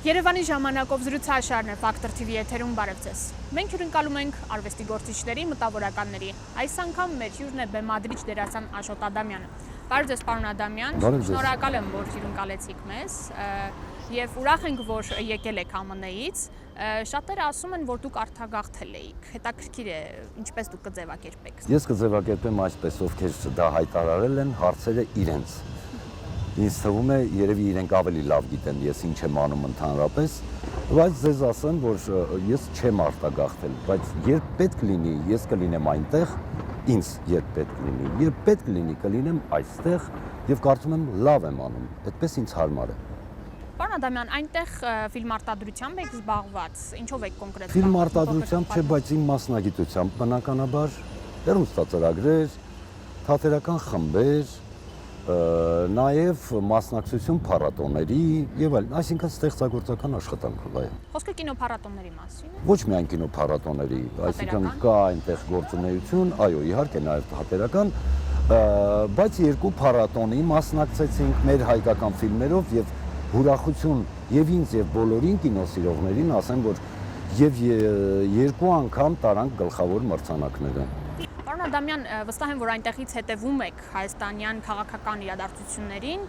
Երևանի ժամանակով զրուցաշարն է Ֆակտոր TV եթերում, բարև ձեզ։ Մենք հյուրընկալում ենք արվեստի գործիչների, մտավորականների։ Այս անգամ մեր հյուրն է բեմադրիչ դերասան Աշոտ Ադամյանը։ Բարև ձեզ, պարոն Ադամյան։ Շնորհակալ եմ, որ հյուրընկալեցիք մեզ եւ ուրախ ենք, որ եկել եք ԱՄՆ-ից։ Շատերը ասում են, որ դուք արտագաղթել եք։ Հետաքրքիր է, ինչպես դուք կձևակերպեք։ Ես կձևակերպեմ այսպես, ովքեր դա հայտարարել են, հարցերը իրենց։ Ինձ թվում է, երևի իրենք ավելի լավ գիտեն, ես ինչ եմ անում ընդհանրապես, բայց ձեզ ասեմ, որ ես չեմ արտագաղթել, բայց երբ պետք լինի, ես կլինեմ այնտեղ, ինձ երբ պետք լինի, երբ պետք լինի, կլինեմ այստեղ եւ կարծում եմ լավ եմ անում, այդպես ինձ հարմար է։ Պարոն Ադամյան, այնտեղ ֆիլմարտադրությամբ եք զբաղված, ինչով եք կոնկրետ։ Ֆիլմարտադրությամբ չէ, բայց իմ մասնագիտությամբ բնականաբար հեռուստածրագրեր, թատերական խմբեր, նաև մասնակցություն փառատոների եւ այլն, այսինքն ստեղծագործական աշխատանքով այո։ Խոսքը կինոփառատոների մասին է։ Ոչ միայն կինոփառատոների, այսինքն կա այնտեղ գործունեություն, այո, իհարկե նաև թատերական, բայց երկու փառատոնի մասնակցեցինք մեր հայկական ֆիլմերով եւ ուրախություն եւ ինձ եւ բոլորին կինոսիրողներին ասեմ, որ եւ երկու անգամ տարանք գլխավոր մրցանակները։ Պարոն Ադամյան, վստահ եմ, որ այնտեղից հետևում եք հայաստանյան քաղաքական իրադարձություններին,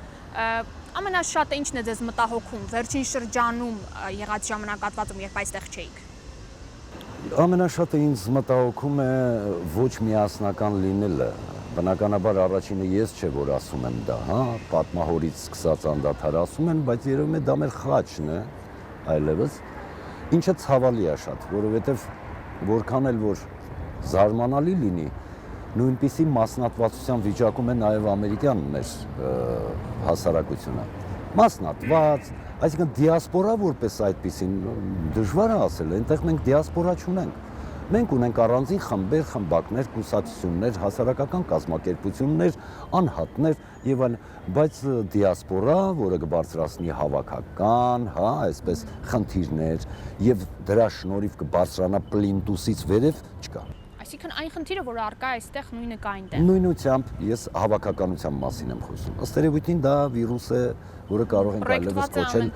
ամենաշատը ինչն է ձեզ մտահոգում վերջին շրջանում եղած ժամանակահատվածում, երբ այստեղ չէիք։ Ամենաշատը ինձ մտահոգում է ոչ միասնական լինելը, բնականաբար առաջինը ես չէ, որ ասում եմ դա, հա, պատմահորից սկսած անդադար ասում են, բայց երևում է դա մեր խաչն է, այլևս, ինչը ցավալի է շատ, որովհետև որքան էլ որ զարմանալի լինի, նույնպիսի մասնատվածության վիճակում է նաև ամերիկյան մեր հասարակությունը։ Մասնատված, այսինքն դիասպորա որպես այդպիսին դժվար է ասել, այնտեղ մենք դիասպորա չունենք։ Մենք ունենք առանձին խմբեր, խմբակներ, կուսակցություններ, հասարակական կազմակերպություններ, անհատներ եւ այլն, բայց դիասպորա, որը կբարձրացնի հավաքական, հա, այսպես խնդիրներ եւ դրա շնորհիվ կբարձրանա պլինտուսից վերև չկա։ Այսինքն այն խնդիրը, որը առկա է այստեղ, նույնը կա այնտեղ։ Նույնությամբ ես հավաքականության մասին եմ խոսում։ Ըստ երևույթին դա վիրուս է, որը կարող ենք այլևս կոչել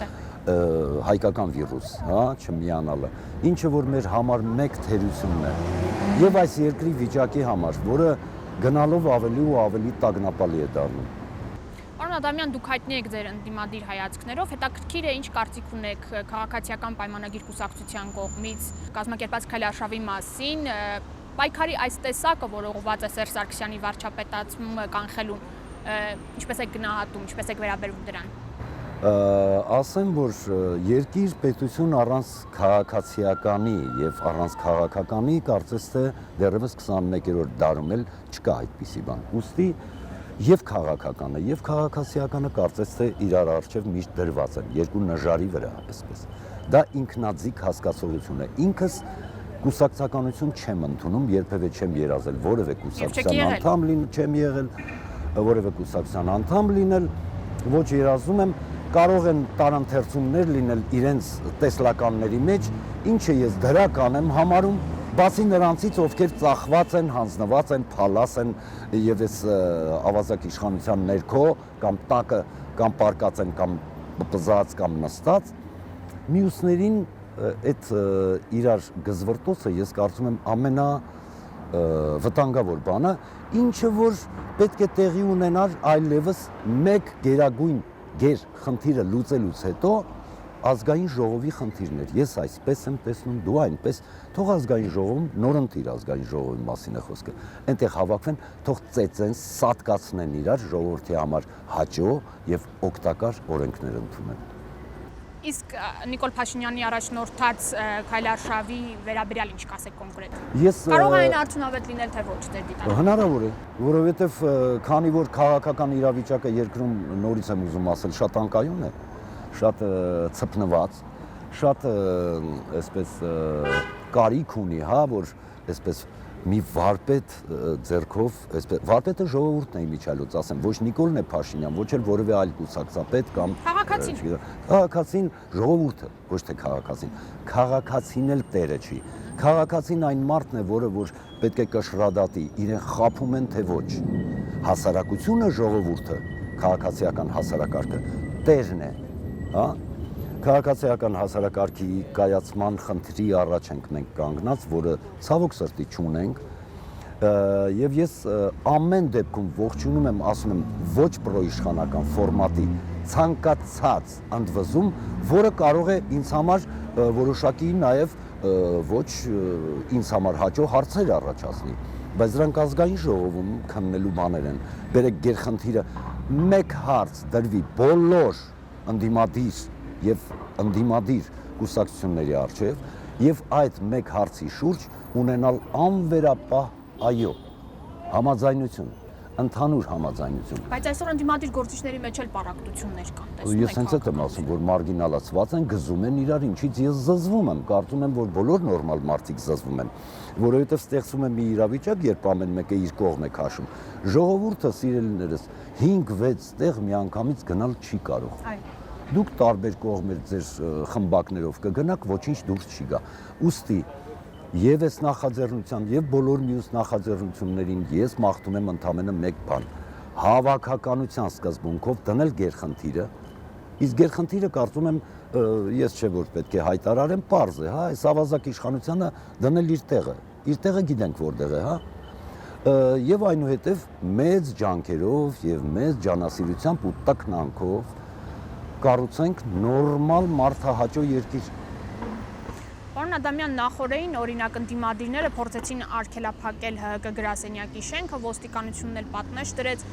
հայկական վիրուս, հա, չմիանալը, ինչը որ մեր համար մեկ թերությունն է եւ այս երկրի վիճակի համար, որը գնալով ավելի ու ավելի տագնապալի է դառնում։ Պարոն Ադամյան, դուք հայտնի եք ձեր ընդդիմադիր հայացքներով, հետաքրքիր է ինչ կարծիք ունեք քաղաքացիական պայմանագիր կուսակցության կողմից կազմակերպած քայլարշավի մասին, պայքարի այս տեսակը, որ ուղղված է Սերժ Սարգսյանի վարչապետացումը կանխելուն, ինչպես եք գնահատում, ինչպես եք վերաբերվում դրան։ Ասեմ, որ երկիր պետություն առանց քաղաքացիականի եւ առանց քաղաքականի կարծես թե դեռևս 21-րդ դարում էլ չկա այդպիսի բան։ Ուստի եւ քաղաքականը եւ քաղաքացիականը կարծես թե իրար առջեւ միշտ դրված են երկու նժարի վրա, այսպես։ Դա ինքնաձիգ հասկացողություն է։ Ինքս կուսակցականություն չեմ ընդունում, երբևէ չեմ երազել որևէ կուսակցության անդամ լինել, չեմ եղել որևէ կուսակցության անդամ լինել, ոչ երազում եմ, կարող են տարանթերցումներ լինել իրենց տեսլականների մեջ, ինչը ես դրական եմ համարում, բացի նրանցից, ովքեր ծախված են, հանձնված են, փալաս են եւ այս ավազակ իշխանության ներքո կամ տակը կամ պարկած են կամ պզած կամ նստած, մյուսներին այդ իրար գզվրտոցը ես կարծում եմ ամենա վտանգավոր բանը, ինչը որ պետք է տեղի ունենար այլևս մեկ գերագույն խնդիրը լուծելուց հետո ազգային ժողովի խնդիրներ։ Ես այսպես եմ տեսնում, դու այնպես, թող ազգային ժողովում նորընտիր ազգային ժողովի մասին է խոսքը։ Այնտեղ հավաքվեն, թող ծեծեն, սատկացնեն իրար ժողովրդի համար հաճո եւ օգտակար օրենքներ ընդունեն։ Իսկ Նիկոլ Փաշինյանի առաջնորդած քայլարշավի վերաբերյալ ինչ կասեք կոնկրետ։ Կարող է այն արդյունավետ լինել, թե ոչ ձեր դիտարկմամբ։ Հնարավոր է, որովհետև քանի որ քաղաքական իրավիճակը երկրում նորից եմ ուզում ասել, շատ անկայուն է, շատ ցփնված, շատ այսպես կարիք ունի, հա, որ այսպես մի վարպետ ձեռքով, այսպես վարպետը ժողովուրդն է իմիջիալոց, ասեմ, ոչ Նիկոլն է Փաշինյան, ոչ էլ որևէ այլ կուսակցապետ կամ քաղաքացին։ Քաղաքացին ժողովուրդը, ոչ թե քաղաքացին։ Քաղաքացին էլ տերը չի։ Քաղաքացին այն մարդն է, որը որ պետք է կշռադատի, իրեն խաբում են թե ոչ։ Հասարակությունը ժողովուրդը, քաղաքացիական հասարակարգը տերն է, հա։ Քաղաքացիական հասարակարգի կայացման խնդրի առաջ ենք մենք կանգնած, որը ցավոք սրտի չունենք, եւ ես ամեն դեպքում ողջունում եմ, ասում եմ ոչ պրոիշխանական ֆորմատի ցանկացած ընդվզում, որը կարող է ինձ համար որոշակի նաեւ ոչ ինձ համար հաջող հարցեր առաջացնի, բայց դրանք ազգային ժողովում քննելու բաներ են։ Բերեք գերխնդիրը մեկ հարց դրվի բոլոր ընդդիմադիր եւ ընդդիմադիր կուսակցությունների առջեւ եւ այդ մեկ հարցի շուրջ ունենալ անվերապահ այո համաձայնություն, ընդհանուր համաձայնություն։ Բայց այսօր ընդդիմադիր գործիչների մեջ էլ պարակտություններ կան, Ես հենց այդ եմ ասում, որ մարգինալացված են, գզում են իրար, ինչից ես զզվում եմ, կարծում եմ, որ բոլոր նորմալ մարդիկ զզվում են, որովհետև ստեղծում է մի իրավիճակ, երբ ամեն մեկը իր կողմ է քաշում։ Ժողովուրդը, սիրելիներս, 5-6 տեղ միանգամից գնալ չի կարող։ Դուք տարբեր կողմեր ձեր խմբակներով կգնաք, ոչինչ դուրս չի գա։ Ուստի եւ այս նախաձեռնությամբ եւ բոլոր մյուս նախաձեռնություններին ես մաղթում եմ ընդամենը մեկ բան՝ հավաքականության սկզբունքով դնել գերխնդիրը, իսկ գերխնդիրը կարծում եմ ես չէ որ պետք է հայտարարեմ, պարզ է, հա, այս ավազակ իշխանությունը դնել իր տեղը գիտենք որտեղ է, հա, եւ այնուհետեւ մեծ ջանքերով եւ մեծ ջանասիրությամբ ու տքնանքով կառուցենք նորմալ մարդահաճո երկիր։ Պարոն Ադամյան, նախորդին օրինակ ընդդիմադիրները փորձեցին արգելափակել ՀՀԿ գրասենյակի շենքը, ոստիկանությունն էլ պատնեշ դրեց,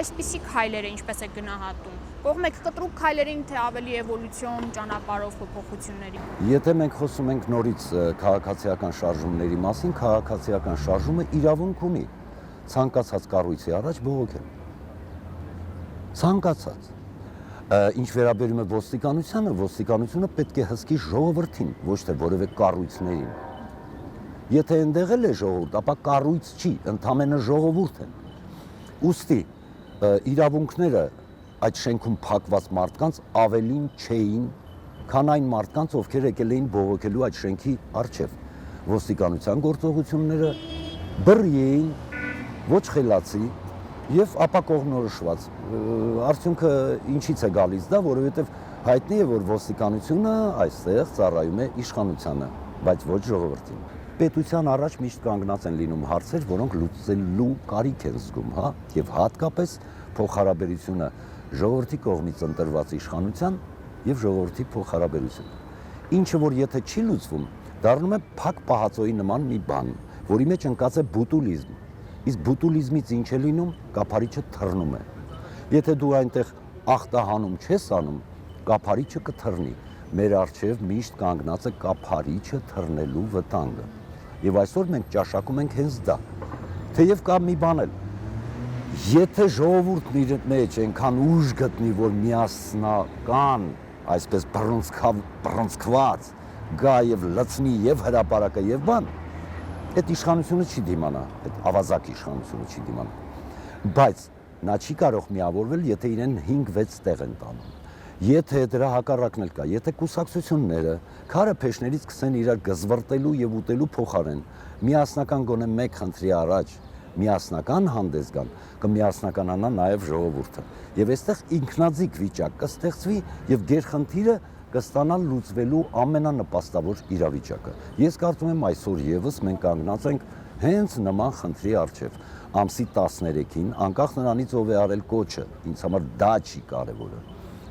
այսպիսի քայլերը ինչպես է գնահատում։ Կողմ եք կտրուկ քայլերին, թե ավելի էվոլյուցիոն ճանապարհով փոփոխությունների։ Եթե մենք խոսում ենք նորից քաղաքացիական շարժումների մասին, քաղաքացիական շարժումը իրավունք ունի ցանկացած կառույցի առաջ բողոքել։ Ցանկացած Ինչ վերաբերում է ոստիկանությունը պետք է հսկի ժողովրդին, ոչ թե որևէ կառույցներին։ Եթե այնտեղ է ժողովուրդ, ապա կառույց չի, ընդամենը ժողովուրդ են։ Ուստի իրավունքները այդ շենքում փակված մարդկանց ավելին չէին, քան այն մարդկանց, ովքեր եկել էին բողոքելու այդ շենքի առջև։ Ոստիկանության գործողությունները բռի էին, ոչ խելացի եւ ապա կողմնորոշված։ Արդյունքը ինչից է գալիս դա, որովհետեւ հայտնի է, որ ոստիկանությունը այստեղ ծառայում է իշխանությանը, բայց ոչ ժողովրդին։ Պետության առաջ միշտ կանգնած են լինում հարցեր, որոնք լուծելու կարիք են զգում, հա, եւ հատկապես փոխհարաբերությունը ժողովրդի կողմից ընտրված իշխանության եւ ժողովրդի փոխհարաբերությունը։ Ինչը որ եթե չի լուծվում, դառնում է փակ պահածոյի նման մի բան, որի մեջ ընկած է բուտուլիզմ։ Իսկ բուտուլիզմից ինչ է լինում, կափարիչը թռնում է։ Եթե դու այնտեղ ախտահանում չես անում, կափարիչը կթռնի։ Մեր առջև միշտ կանգնած է կափարիչը թռնելու վտանգը։ Եվ այսօր մենք ճաշակում ենք հենց դա։ Թեև կա մի բան էլ, եթե ժողովուրդն իր մեջ այնքան ուժ գտնի, որ միասնական, այսպես բռնցքված գա եւ լցնի եւ հրապարակը եւ բան, այդ իշխանությունը չի դիմանա, այդ ավազակ իշխանությունը չի դիմանա։ Բայց նա չի կարող միավորվել, եթե իրեն 5-6 տեղ են տանում։ Եթե դրա հակառակն էլ կա, եթե կուսակցությունները քարը փեշներից սկսեն իրար գզվռտելու եւ ուտելու փոխարեն միասնական գոնե մեկ խնդրի առաջ միասնական հանդես գան, կմիասնականանա նաեւ ժողովուրդը։ Եվ այստեղ ինքնաձիգ վիճակ կստեղծվի եւ գերխնդիրը կստանալ լուծվելու ամենանպաստավոր իրավիճակը։ Ես կարծում եմ այսօր եւս մենք կանգնած ենք հենց նման խնդրի առջև։ Ամսի 13-ին, անկախ նրանից ով է արել կոչը, ինձ համար դա չի կարևորը։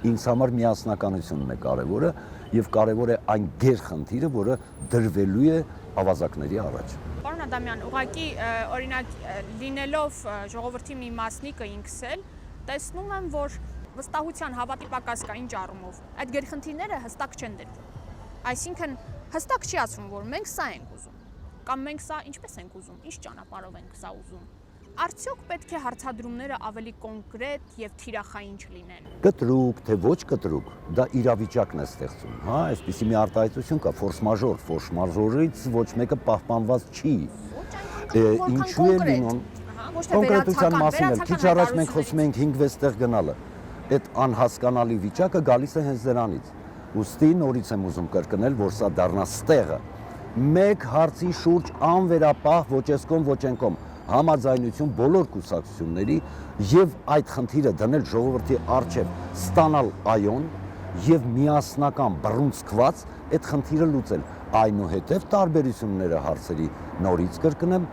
Ինձ համար միասնականությունն է կարևորը եւ կարևոր է այն գերխնդիրը, որը դրվելու է ավազակների առաջ։ Պարոն Ադամյան, ուղղակի օրինակ լինելով ժողովրդի մի մասնիկը ինքս էլ տեսնում եմ, որ վստահության հավատի պակաս կա ինչ առումով։ Այդ գերխնդիրները հստակ չեն դրվում։ Այսինքն հստակ չի ասվում, որ մենք սա ենք ուզում, կամ մենք սա ինչպես ենք ուզում, ինչ ճանապարհով ենք սա ուզում։ Արդյոք պետք է հարցադրումները ավելի կոնկրետ եւ թիրախային չլինեն։ Կտրուկ, թե ոչ կտրուկ, դա իրավիճակն է ստեղծում, հա, այսպիսի մի արտահայտություն կա, ֆորս մաժորից ոչ մեկը պահպանված չի։ Ինչու է լինում։ Կոնկրետության մասին էլ քիչ առաջ մենք խոսում ենք 5-6 տեղ գնալը։ Այդ անհասկանալի վիճակը գալիս է հենց դրանից։ Ուստի նորից եմ ուզում կրկնել, որ սա դառնա ստեղը։ Մեկ հարցի շուրջ անվերապահ ոչ էսկոմ ոչ ենկոմ համաձայնություն բոլոր կուսակցությունների եւ այդ խնդիրը դնել ժողովրդի առջև ստանալ այոն եւ միասնական բռունցքված այդ խնդիրը լուծել։ Այնուհետև տարբերությունները հարցերի նորից կրկնեմ,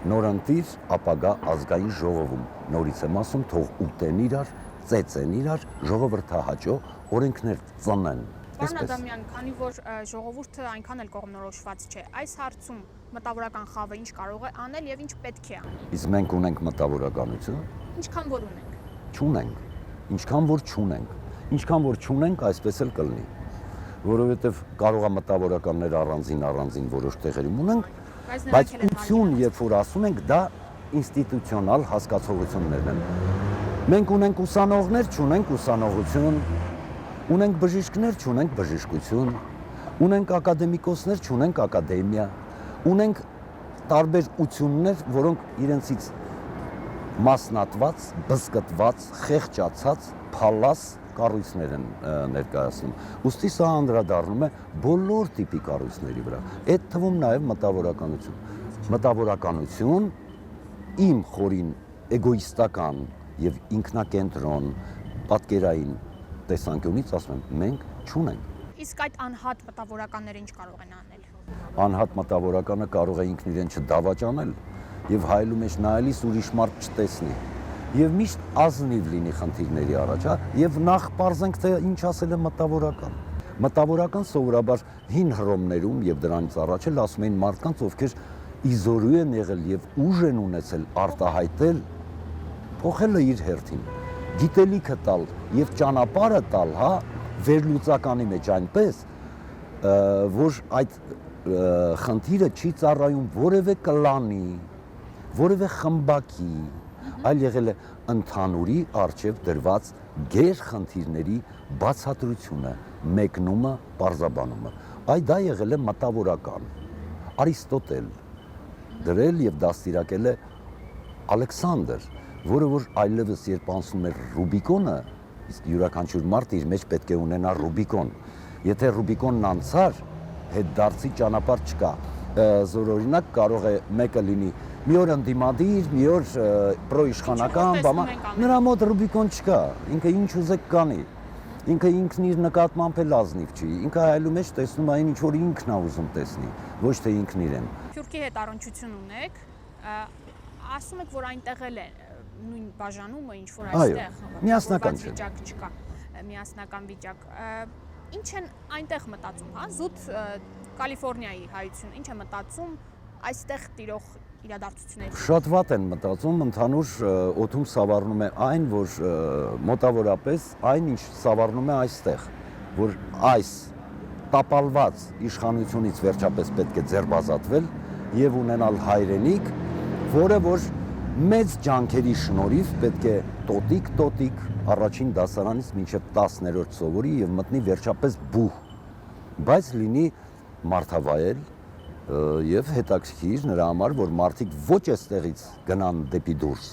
նորընտիր ապագա ազգային ժողովում։ Նորից եմ ասում, թող ուտեն իրար, ծեծեն իրար, ժողովրդահաճո օրենքներ ծնեն։ Պարոն Ադամյան, քանի որ ժողովուրդը այնքան էլ կողմնորոշված չէ, այս հարցում մտավորական խավը ինչ կարող է անել եւ ինչ պետք է անել։ Իսկ մենք ունենք մտավորականություն։ Ինչքան որ ունենք։ Չունենք, ինչքան որ չունենք, այսպես էլ կլինի, որովհետև կարող է մտավորականներ առանձին որոշ տեղերում ունենք, բայց ություն, երբ որ ասում ենք, դա ինստիտուցիոնալ հասկացողություններն են։ Մենք ունենք ուսանողներ, չունենք ուսանողություն, ունենք բժիշկներ, չունենք բժշկություն, ունենք ակադեմիկոսներ, չունենք ակադեմիա, ունենք տարբեր ություններ, որոնք իրենցից մասնատված, բզկտված, խեղճացած, փալաս կառույցներ են ներկայացնում։ Ուստի սա անդրադառնում է բոլոր տիպի կառույցների վրա։ Այդ թվում նաև մտավորականություն։ Մտավորականություն իմ խորին էգոիստական եւ ինքնակենտրոն պատկերային տեսանկյունից ասում եմ, մենք չունենք։ Իսկ այդ անհատ մտավորականները ինչ կարող են անել։ Անհատ մտավորականը կարող է ինքն իրեն չդավաճանել եւ հայելու մեջ նայելիս ուրիշ մարդ չտեսնի եւ միշտ ազնիվ լինի խնդիրների առաջ, եւ նախ պարզենք թե ինչ ասել է մտավորական։ Մտավորական սովորաբար հին հռոմներում եւ դրանից առաջ էլ ասում էին մարդկանց, ովքեր իզորու են եղել եւ ուժ են ունեցել արտահայտել, փոխելը իր հերթին, գիտելիքը տալ եւ ճանապարհը տալ, վերլուծականի մեջ այնպես, որ այդ խնդիրը չի ծառայում որևէ կլանի, որևէ խմբակի, այլ եղել է ընդհանուրի առջև դրված գեր խնդիրների բացատրությունը, մեկնումը, պարզաբանումը։ Դա եղել է մտավորական։ Արիստոտել դրել եւ դաստիարակել է Ալեքսանդր, որը որ այլևս երբ անցնում էր Ռուբիկոնը, իսկ յուրաքանչյուր մարդ իր մեջ պետք է ունենա Ռուբիկոն։ Եթե Ռուբիկոնն անցար, հետդարձի ճանապարհ չկա։ Զորօրինակ կարող է մեկը լինի մի օր ընդդիմադիր, մի օր պրոիշխանական, նրա մոտ Ռուբիկոն չկա, ինքը ինչ ուզեք կանի, ինքը ինքն իր նկատմամբ էլ ազնիվ չի, ինքը հայելու մեջ տեսնում այն ինչ որ ինքն է ուզում տեսնի, ոչ թե ինքն իրեն։ Թուրքի հետ առնչություն ունեք, ասում եք, որ այնտեղ էլ է նույն բաժանումը, ինչ որ այստեղ միասնական վիճակ չկա, միասնական վիճակ։ Ինչ են այնտեղ մտածում, զուտ Կալիֆոռնիայի հայություն, ինչ է մտածում այստեղ տիրող իրադարձությունների։ Շատ վատ են մտածում, ընդհանուր օդում սավառնում է այն, որ մոտավորապես այն, ինչ սավառնում է այստեղ, որ այս տապալված իշխանությունից վերջապես պետք է ձերբազատվել եւ ունենալ հայրենիք, որը որ մեծ ջանքերի շնորհիվ պետք է տոտիկ առաջին դասարանից մինչև 10-րդ սովորի եւ մտնի վերջապես բուհ, բայց լինի մարդավայել եւ հետաքրքիր նրա համար, որ մարդիկ ոչ այստեղից գնան դեպի դուրս,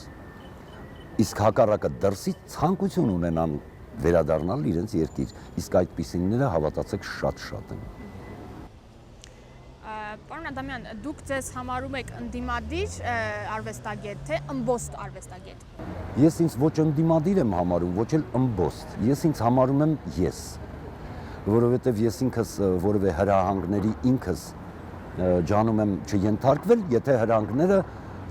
իսկ հակառակը դրսից ցանկություն ունենան վերադառնալ իրենց երկիր, իսկ այդպիսիները հավատացեք շատ են։ Պարոն Ադամյան, դուք ձեզ համարում եք ընդդիմադիր արվեստագետ, թե ըմբոստ արվեստագետ։ Ես ինձ ոչ ընդդիմադիր եմ համարում, ոչ էլ ըմբոստ։ Ես ինձ համարում եմ ես, որովհետև ես ինքս որևէ հրահանգների ինքս ջանում եմ չենթարկվել, եթե հրահանգները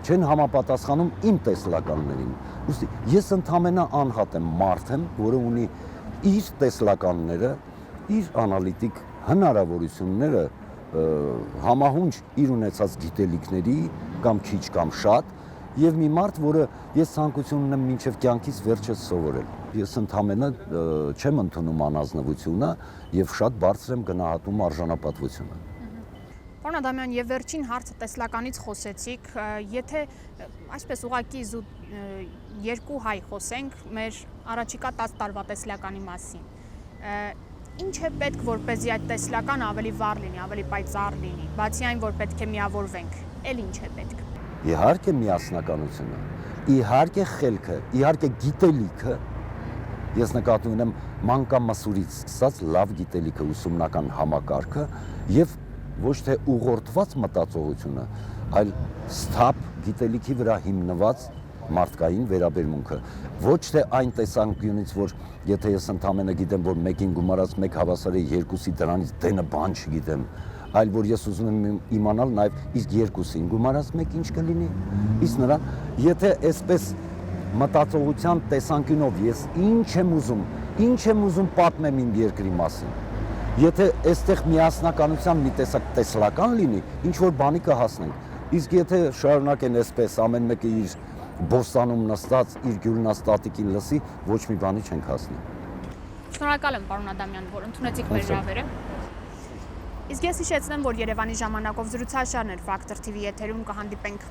չեն համապատասխանում իմ տեսլականներին։ Ուստի ես ընդհանրապես անհատ եմ, մարդ եմ, որը ունի իր տեսլականները, իր անալիտիկ հնարավորությունները համահունչ իր ունեցած գիտելիքների կամ քիչ կամ շատ եւ մի մարդ, որը ես ցանկություն ունեմ մինչեւ կյանքիս վերջս սովորել։ Ես ընդհանրապես չեմ ընդունում անազնվությունը եւ շատ բարձր եմ գնահատում արժանապատվությունը։ Պարոն Ադամյան, եւ վերջին հարցը տեսլականից խոսեցիք, եթե այսպես ուղղակի երկու հայ խոսենք մեր առաջիկա 10 տարվա տեսլականի մասին։ Ինչ է պետք, որպեսզի այդ տեսլականը ավելի վառ լինի, ավելի պայծառ լինի, բացի այն, որ պետք է միավորվենք, էլ ինչ է պետք։ Իհարկե միասնականությունը, իհարկե խելքը, իհարկե գիտելիքը, ես նկատի ունեմ մանկամասուրից սկսած լավ գիտելիքը, ուսումնական համակարգը եւ ոչ թե ուղղորդված մտածողությունը, այլ սթափ գիտելիքի վրա հիմնված մարդկային վերաբերմունքը։ Ոչ թե այն տեսանկյունից, որ եթե ես ընդամենը գիտեմ, որ մեկին գումարած մեկ հավասար է երկուսի, դրանից դենը բան չգիտեմ, այլ որ ես ուզում եմ իմանալ նաև իսկ երկուսին գումարած մեկ ինչ կլինի։ Իսկ նրան, եթե այսպես մտածողության տեսանկյունով ես ինչ եմ ուզում պատմեմ իմ երկրի մասին, եթե այստեղ միասնականության մի տեսակ տեսլական լինի, ինչ որ բանի կհասնենք։ Իսկ եթե շարունակեն այսպես ամեն մեկը իր բոստանում նստած, իր գյուլնաստատիկին լսի, ոչ մի բանի չենք հասնի։ Շնորհակալ եմ, պարոն Ադամյան, որ ընդունեցիք մեր հրավերը։ Իսկ ես հիշեցնեմ, որ Երևանի ժամանակով զրուցաշարներ Factor TV եթերում կհանդիպենք